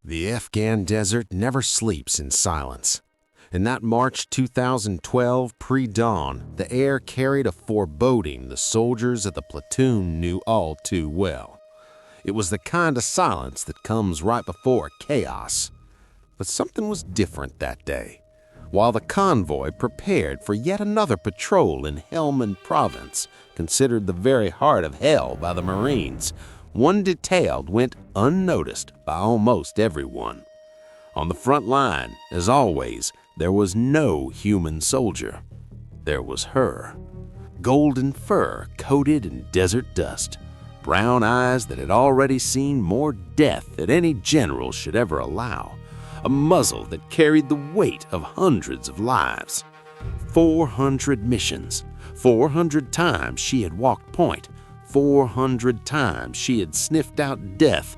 The Afghan desert never sleeps in silence. In that March 2012 pre-dawn, the air carried a foreboding the soldiers of the platoon knew all too well. It was the kind of silence that comes right before chaos. But something was different that day. While the convoy prepared for yet another patrol in Helmand Province, considered the very heart of hell by the Marines, one detail went unnoticed by almost everyone. On the front line, as always, there was no human soldier. There was her. Golden fur coated in desert dust, brown eyes that had already seen more death than any general should ever allow, a muzzle that carried the weight of hundreds of lives. 400 missions, 400 times she had walked point, 400 times she had sniffed out death.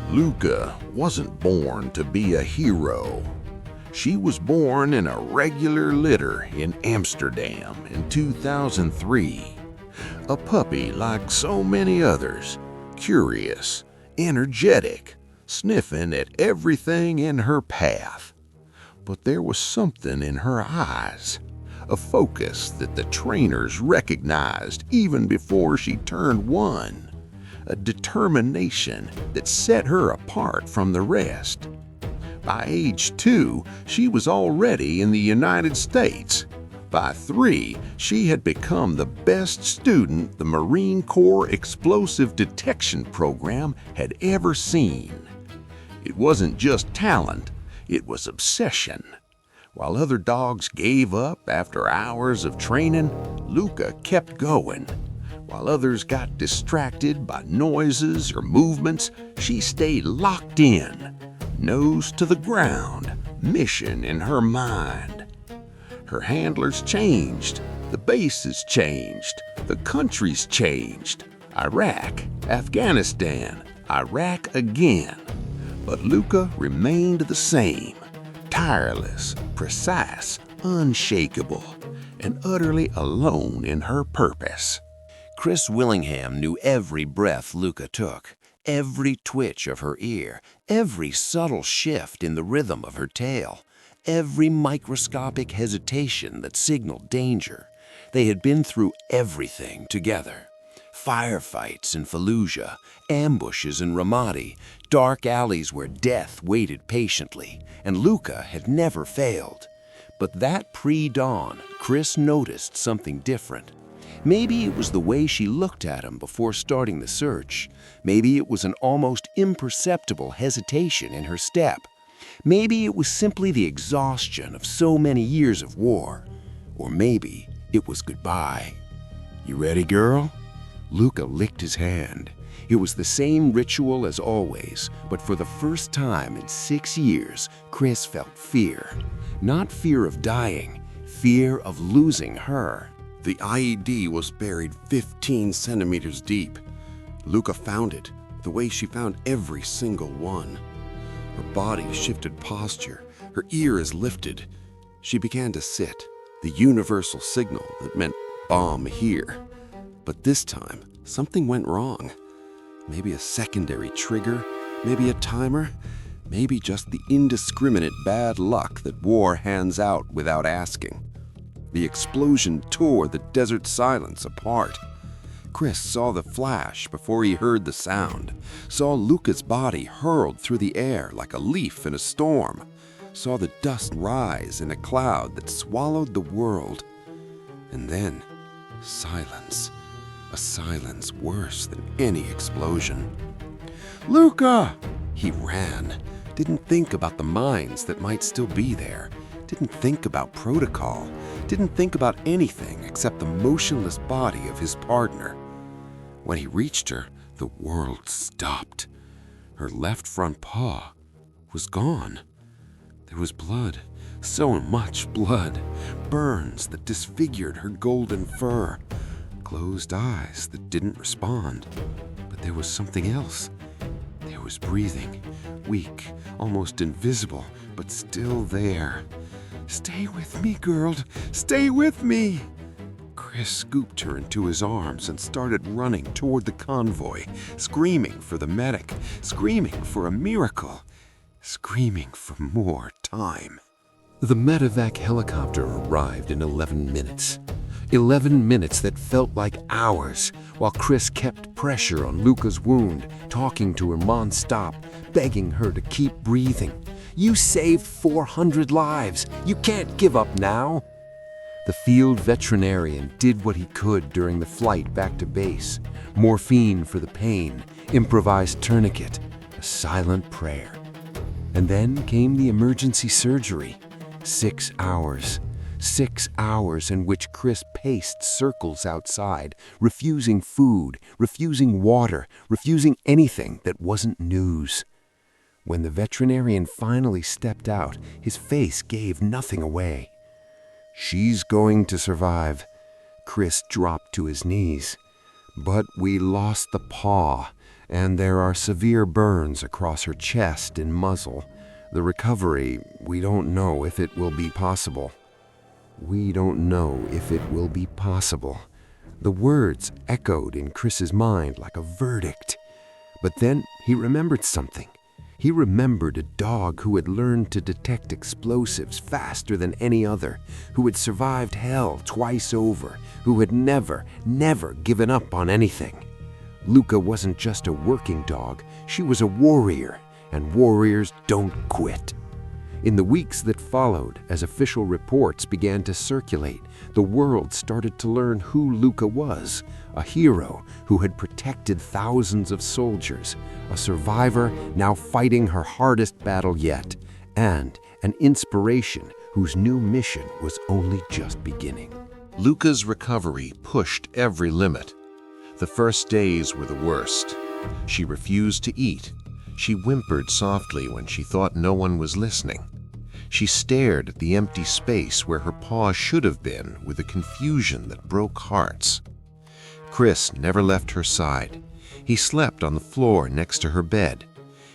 Lucca wasn't born to be a hero. She was born in a regular litter in Amsterdam in 2003. A puppy like so many others, curious, energetic, sniffing at everything in her path. But there was something in her eyes, a focus that the trainers recognized even before she turned one. A determination that set her apart from the rest. By age 2, she was already in the United States. By 3, she had become the best student the Marine Corps Explosive Detection Program had ever seen. It wasn't just talent, it was obsession. While other dogs gave up after hours of training, Lucca kept going. While others got distracted by noises or movements, she stayed locked in, nose to the ground, mission in her mind. Her handlers changed, the bases changed, the countries changed. Iraq, Afghanistan, Iraq again. But Lucca remained the same, tireless, precise, unshakable, and utterly alone in her purpose. Chris Willingham knew every breath Lucca took, every twitch of her ear, every subtle shift in the rhythm of her tail, every microscopic hesitation that signaled danger. They had been through everything together. Firefights in Fallujah, ambushes in Ramadi, dark alleys where death waited patiently, and Lucca had never failed. But that pre-dawn, Chris noticed something different. Maybe it was the way she looked at him before starting the search. Maybe it was an almost imperceptible hesitation in her step. Maybe it was simply the exhaustion of so many years of war. Or maybe it was goodbye. "You ready, girl?" Lucca licked his hand. It was the same ritual as always, but for the first time in 6 years, Chris felt fear. Not fear of dying, fear of losing her. The IED was buried 15 centimeters deep. Lucca found it, the way she found every single one. Her body shifted posture, her ear is lifted. She began to sit, the universal signal that meant bomb here. But this time, something went wrong. Maybe a secondary trigger, maybe a timer, maybe just the indiscriminate bad luck that war hands out without asking. The explosion tore the desert silence apart. Chris saw the flash before he heard the sound, saw Lucca's body hurled through the air like a leaf in a storm, saw the dust rise in a cloud that swallowed the world. And then, silence. A silence worse than any explosion. "Lucca!" He ran, didn't think about the mines that might still be there, didn't think about protocol, didn't think about anything except the motionless body of his partner. When he reached her, the world stopped. Her left front paw was gone. There was blood, so much blood, burns that disfigured her golden fur, closed eyes that didn't respond. But there was something else. There was breathing, weak, almost invisible, but still there. "Stay with me, girl, stay with me!" Chris scooped her into his arms and started running toward the convoy, screaming for the medic, screaming for a miracle, screaming for more time. The medevac helicopter arrived in 11 minutes. 11 minutes that felt like hours, while Chris kept pressure on Lucca's wound, talking to her non-stop, begging her to keep breathing. "You saved 400 lives. You can't give up now." The field veterinarian did what he could during the flight back to base. Morphine for the pain, improvised tourniquet, a silent prayer. And then came the emergency surgery. 6 hours. 6 hours in which Chris paced circles outside, refusing food, refusing water, refusing anything that wasn't news. When the veterinarian finally stepped out, his face gave nothing away. "She's going to survive." Chris dropped to his knees. "But we lost the paw, and there are severe burns across her chest and muzzle. The recovery, we don't know if it will be possible." "We don't know if it will be possible." The words echoed in Chris's mind like a verdict. But then he remembered something. He remembered a dog who had learned to detect explosives faster than any other, who had survived hell twice over, who had never given up on anything. Lucca wasn't just a working dog, she was a warrior, and warriors don't quit. In the weeks that followed, as official reports began to circulate, the world started to learn who Lucca was, a hero who had protected thousands of soldiers, a survivor now fighting her hardest battle yet, and an inspiration whose new mission was only just beginning. Lucca's recovery pushed every limit. The first days were the worst. She refused to eat. She whimpered softly when she thought no one was listening. She stared at the empty space where her paws should have been with a confusion that broke hearts. Chris never left her side. He slept on the floor next to her bed.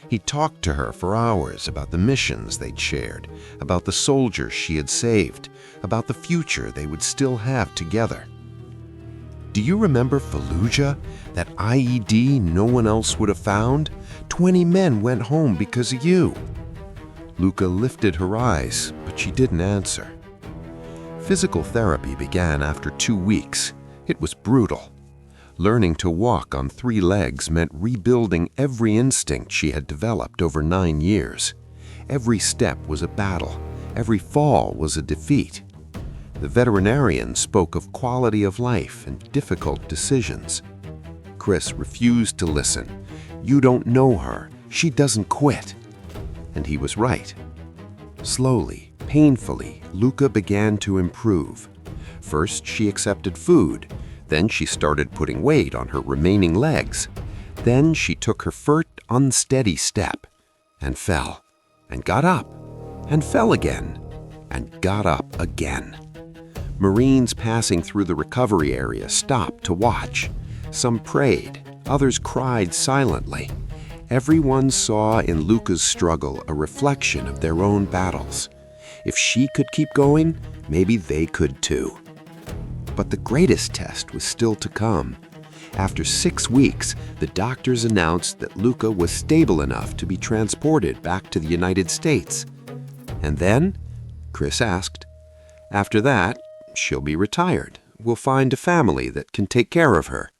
He talked to her for hours about the missions they'd shared, about the soldiers she had saved, about the future they would still have together. "Do you remember Fallujah, that IED no one else would have found? 20 men went home because of you." Lucca lifted her eyes, but she didn't answer. Physical therapy began after 2 weeks. It was brutal. Learning to walk on 3 legs meant rebuilding every instinct she had developed over 9 years. Every step was a battle. Every fall was a defeat. The veterinarian spoke of quality of life and difficult decisions. Chris refused to listen. "You don't know her. She doesn't quit." And he was right. Slowly, painfully, Lucca began to improve. First, she accepted food. Then she started putting weight on her remaining legs. Then she took her first unsteady step and fell, and got up, and fell again, and got up again. Marines passing through the recovery area stopped to watch. Some prayed, others cried silently. Everyone saw in Lucca's struggle a reflection of their own battles. If she could keep going, maybe they could too. But the greatest test was still to come. After 6 weeks, the doctors announced that Lucca was stable enough to be transported back to the United States. And then, Chris asked, "After that, she'll be retired. We'll find a family that can take care of her."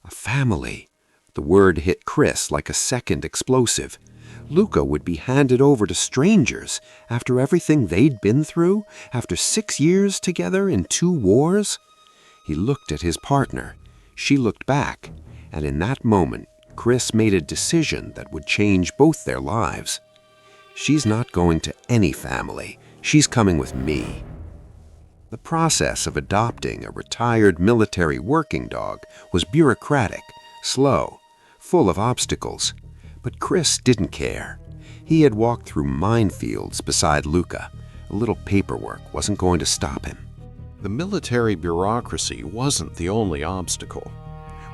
A family. The word hit Chris like a second explosive. Lucca would be handed over to strangers after everything they'd been through, after 6 years together in 2 wars. He looked at his partner. She looked back, and in that moment, Chris made a decision that would change both their lives. She's not going to any family. She's coming with me. The process of adopting a retired military working dog was bureaucratic, slow, full of obstacles. But Chris didn't care. He had walked through minefields beside Lucca. A little paperwork wasn't going to stop him. The military bureaucracy wasn't the only obstacle.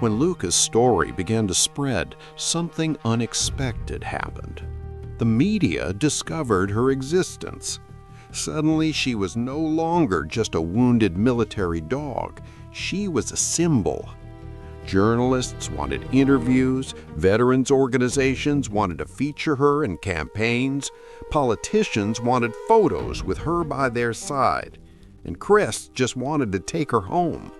When Lucca's story began to spread, something unexpected happened. The media discovered her existence. Suddenly, she was no longer just a wounded military dog. She was a symbol. Journalists wanted interviews, veterans organizations wanted to feature her in campaigns, politicians wanted photos with her by their side, and Chris just wanted to take her home.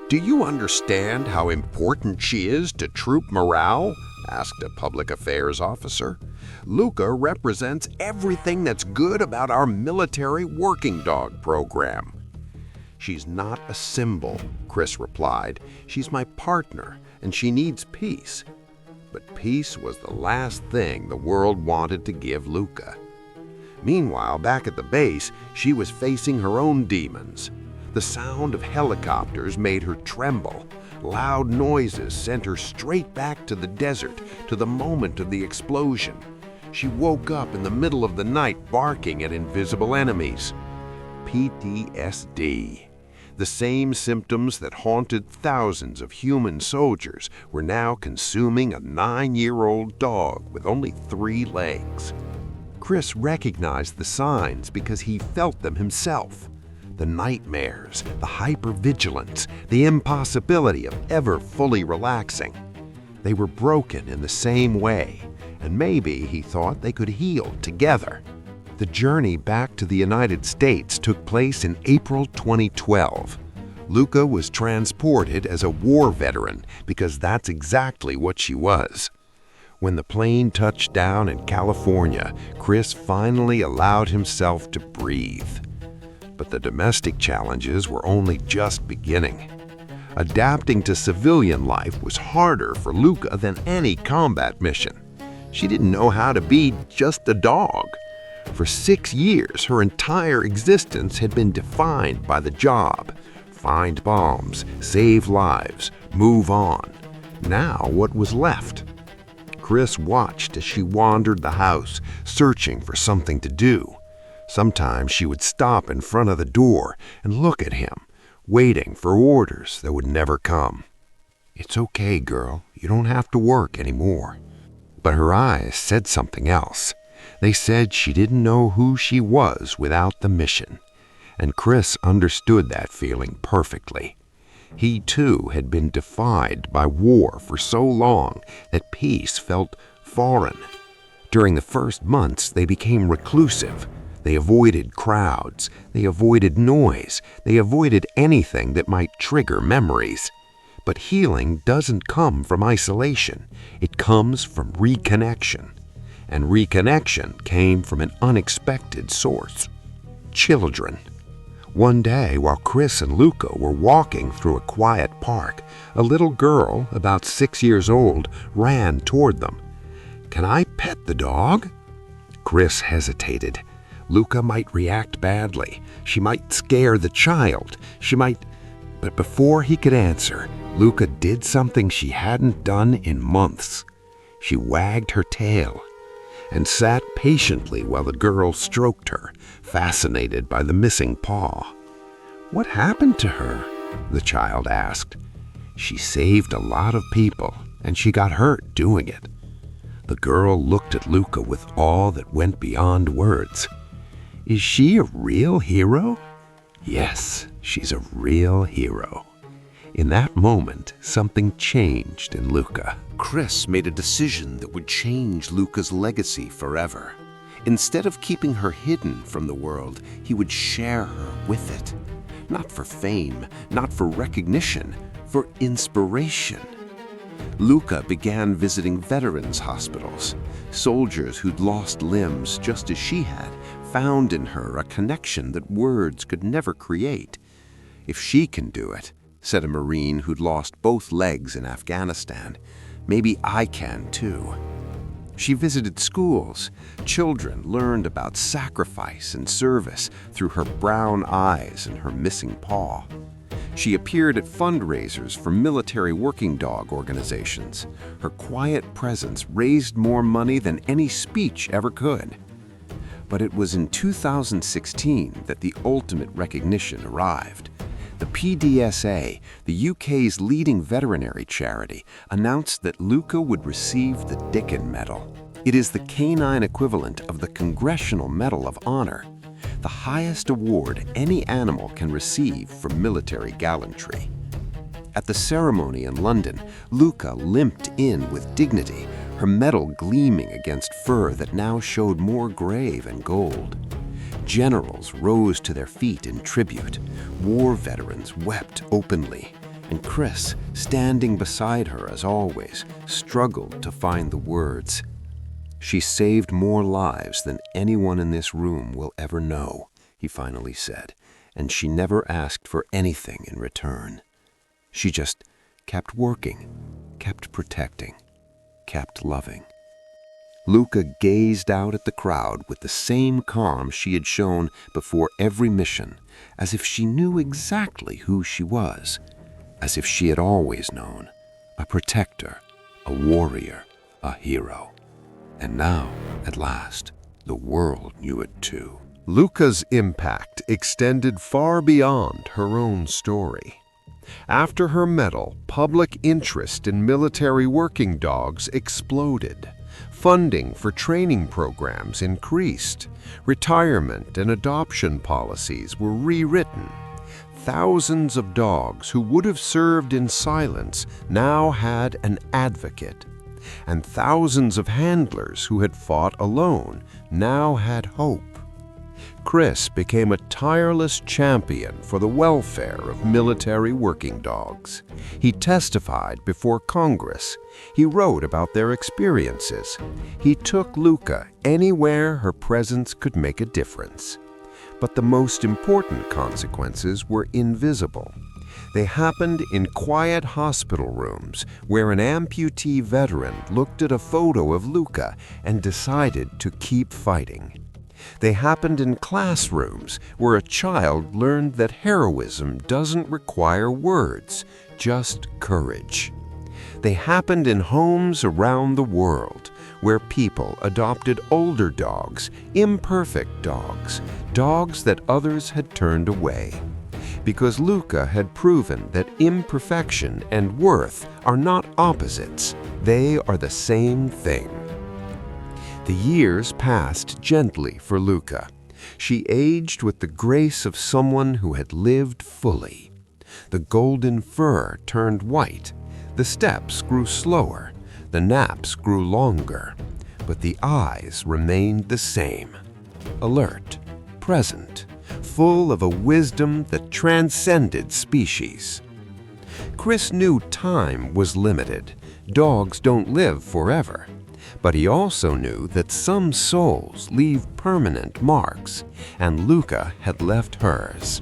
"Do you understand how important she is to troop morale?" asked a public affairs officer. "Lucca represents everything that's good about our military working dog program." "She's not a symbol," Chris replied. "She's my partner, and she needs peace." But peace was the last thing the world wanted to give Lucca. Meanwhile, back at the base, she was facing her own demons. The sound of helicopters made her tremble. Loud noises sent her straight back to the desert, to the moment of the explosion. She woke up in the middle of the night barking at invisible enemies. PTSD. The same symptoms that haunted thousands of human soldiers were now consuming a 9-year-old dog with only 3 legs. Chris recognized the signs because he felt them himself. The nightmares, the hypervigilance, the impossibility of ever fully relaxing. They were broken in the same way, and maybe he thought they could heal together. The journey back to the United States took place in April 2012. Lucca was transported as a war veteran because that's exactly what she was. When the plane touched down in California, Chris finally allowed himself to breathe. But the domestic challenges were only just beginning. Adapting to civilian life was harder for Lucca than any combat mission. She didn't know how to be just a dog. For 6 years, her entire existence had been defined by the job. Find bombs, save lives, move on. Now what was left? Chris watched as she wandered the house, searching for something to do. Sometimes she would stop in front of the door and look at him, waiting for orders that would never come. "It's okay, girl. You don't have to work anymore." But her eyes said something else. They said she didn't know who she was without the mission. And Chris understood that feeling perfectly. He too had been defied by war for so long that peace felt foreign. During the first months, they became reclusive. They avoided crowds. They avoided noise. They avoided anything that might trigger memories. But healing doesn't come from isolation. It comes from reconnection. And reconnection came from an unexpected source: children. One day, while Chris and Lucca were walking through a quiet park, a little girl, about 6 years old, ran toward them. "Can I pet the dog?" Chris hesitated. Lucca might react badly. She might scare the child. But before he could answer, Lucca did something she hadn't done in months. She wagged her tail and sat patiently while the girl stroked her, fascinated by the missing paw. "What happened to her?" the child asked. "She saved a lot of people, and she got hurt doing it." The girl looked at Lucca with awe that went beyond words. "Is she a real hero?" "Yes, she's a real hero." In that moment, something changed in Lucca. Chris made a decision that would change Lucca's legacy forever. Instead of keeping her hidden from the world, he would share her with it. Not for fame, not for recognition, for inspiration. Lucca began visiting veterans' hospitals. Soldiers who'd lost limbs just as she had found in her a connection that words could never create. "If she can do it," said a Marine who'd lost both legs in Afghanistan, Maybe I can too. She visited schools. Children learned about sacrifice and service through her brown eyes and her missing paw. She appeared at fundraisers for military working dog organizations. Her quiet presence raised more money than any speech ever could. But it was in 2016 that the ultimate recognition arrived. The PDSA, the UK's leading veterinary charity, announced that Lucca would receive the Dickin Medal. It is the canine equivalent of the Congressional Medal of Honor, the highest award any animal can receive for military gallantry. At the ceremony in London, Lucca limped in with dignity, her medal gleaming against fur that now showed more gray than gold. Generals rose to their feet in tribute. War veterans wept openly. And Chris, standing beside her as always, struggled to find the words. "She saved more lives than anyone in this room will ever know," he finally said, "and she never asked for anything in return. She just kept working, kept protecting, kept loving." Lucca gazed out at the crowd with the same calm she had shown before every mission, as if she knew exactly who she was, as if she had always known, a protector, a warrior, a hero. And now, at last, the world knew it too. Lucca's impact extended far beyond her own story. After her medal, public interest in military working dogs exploded. Funding for training programs increased. Retirement and adoption policies were rewritten. Thousands of dogs who would have served in silence now had an advocate. And thousands of handlers who had fought alone now had hope. Chris became a tireless champion for the welfare of military working dogs. He testified before Congress. He wrote about their experiences. He took Lucca anywhere her presence could make a difference. But the most important consequences were invisible. They happened in quiet hospital rooms where an amputee veteran looked at a photo of Lucca and decided to keep fighting. They happened in classrooms where a child learned that heroism doesn't require words, just courage. They happened in homes around the world where people adopted older dogs, imperfect dogs, dogs that others had turned away. Because Lucca had proven that imperfection and worth are not opposites, they are the same thing. The years passed gently for Lucca. She aged with the grace of someone who had lived fully. The golden fur turned white, the steps grew slower, the naps grew longer, but the eyes remained the same, alert, present, full of a wisdom that transcended species. Chris knew time was limited. Dogs don't live forever. But he also knew that some souls leave permanent marks, and Lucca had left hers.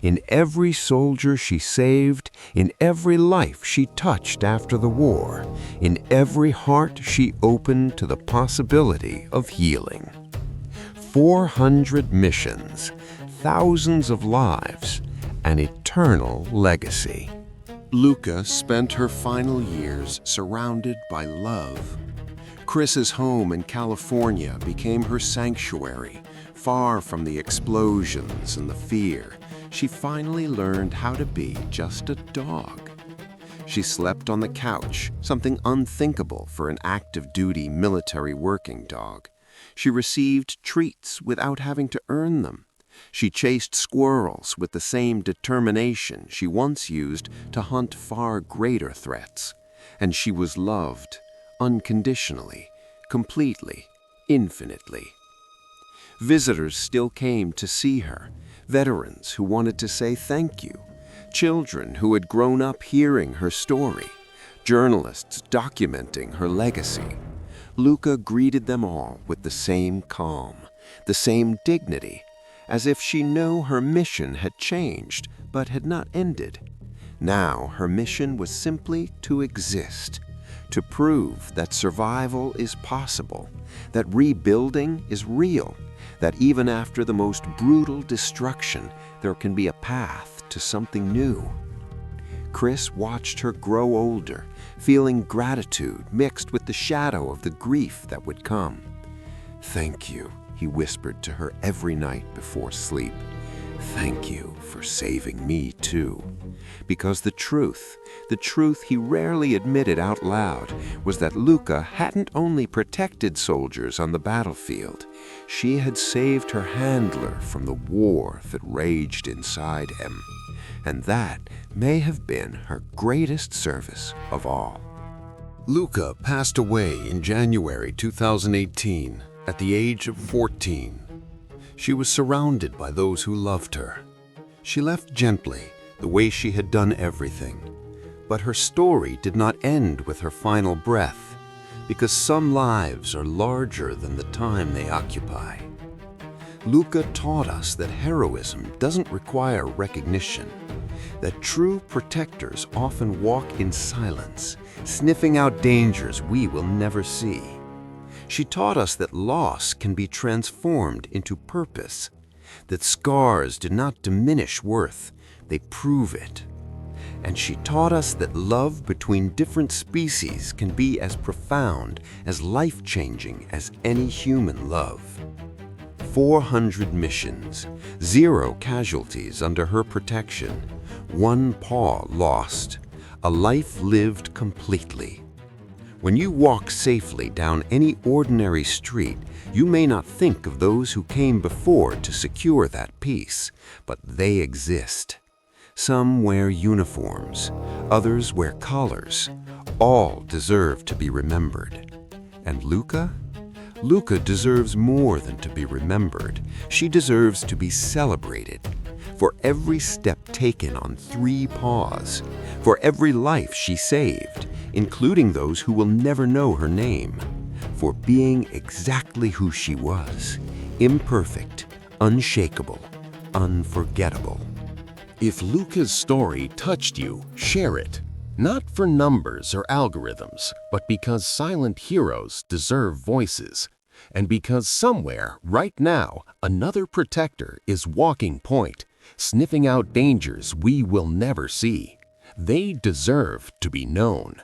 In every soldier she saved, in every life she touched after the war, in every heart she opened to the possibility of healing. 400 missions, thousands of lives, an eternal legacy. Lucca spent her final years surrounded by love. Chris's home in California became her sanctuary. Far from the explosions and the fear, she finally learned how to be just a dog. She slept on the couch, something unthinkable for an active-duty military working dog. She received treats without having to earn them. She chased squirrels with the same determination she once used to hunt far greater threats. And she was loved unconditionally, completely, infinitely. Visitors still came to see her, veterans who wanted to say thank you, children who had grown up hearing her story, journalists documenting her legacy. Lucca greeted them all with the same calm, the same dignity, as if she knew her mission had changed but had not ended. Now her mission was simply to exist, to prove that survival is possible, that rebuilding is real, that even after the most brutal destruction, there can be a path to something new. Chris watched her grow older, feeling gratitude mixed with the shadow of the grief that would come. "Thank you," he whispered to her every night before sleep. "Thank you for saving me too." Because the truth he rarely admitted out loud, was that Lucca hadn't only protected soldiers on the battlefield, she had saved her handler from the war that raged inside him. And that may have been her greatest service of all. Lucca passed away in January 2018 at the age of 14. She was surrounded by those who loved her. She left gently, the way she had done everything. But her story did not end with her final breath, because some lives are larger than the time they occupy. Lucca taught us that heroism doesn't require recognition, that true protectors often walk in silence, sniffing out dangers we will never see. She taught us that loss can be transformed into purpose, that scars do not diminish worth, they prove it. And she taught us that love between different species can be as profound, as life-changing as any human love. 400 missions, 0 casualties under her protection, 1 paw lost, a life lived completely. When you walk safely down any ordinary street, you may not think of those who came before to secure that peace, but they exist. Some wear uniforms, others wear collars. All deserve to be remembered. And Lucca? Lucca deserves more than to be remembered. She deserves to be celebrated. For every step taken on 3 paws, for every life she saved, including those who will never know her name, for being exactly who she was, imperfect, unshakable, unforgettable. If Lucca's story touched you, share it. Not for numbers or algorithms, but because silent heroes deserve voices. And because somewhere, right now, another protector is walking point, sniffing out dangers we will never see. They deserve to be known.